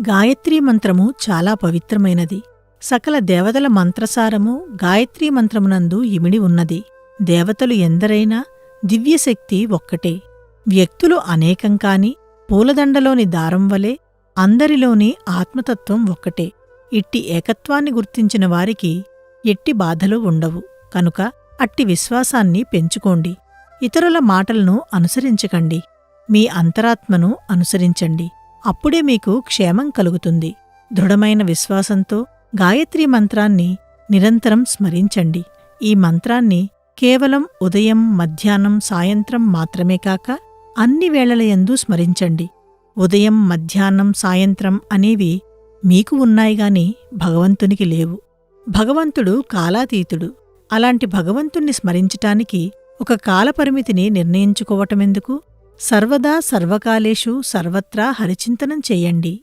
గాయత్రీ మంత్రము చాలా పవిత్రమైనది. సకల దేవతల మంత్రసారము గాయత్రీ మంత్రమునందు ఇమిడి ఉన్నది. దేవతలు ఎందరైనా దివ్యశక్తి ఒక్కటే. వ్యక్తులు అనేకం కాని పూలదండలోని దారం వలె అందరిలోని ఆత్మతత్వం ఒక్కటే. ఇట్టి ఏకత్వాన్ని గుర్తించిన వారికి ఎట్టి బాధలు ఉండవు. కనుక అట్టి విశ్వాసాన్ని పెంచుకోండి. ఇతరుల మాటలను అనుసరించకండి. మీ అంతరాత్మను అనుసరించండి. అప్పుడే మీకు క్షేమం కలుగుతుంది. దృఢమైన విశ్వాసంతో గాయత్రీ మంత్రాన్ని నిరంతరం స్మరించండి. ఈ మంత్రాన్ని కేవలం ఉదయం, మధ్యాహ్నం, సాయంత్రం మాత్రమే కాక అన్ని వేళలయందు స్మరించండి. ఉదయం, మధ్యాహ్నం, సాయంత్రం అనేవి మీకు ఉన్నాయిగాని భగవంతునికి లేవు. భగవంతుడు కాలాతీతుడు. అలాంటి భగవంతుణ్ణి స్మరించటానికి ఒక కాలపరిమితిని నిర్ణయించుకోవటమెందుకు? సర్వదా సర్వకాలేషు సర్వత్రా హరిచింతనం చెయ్యండి.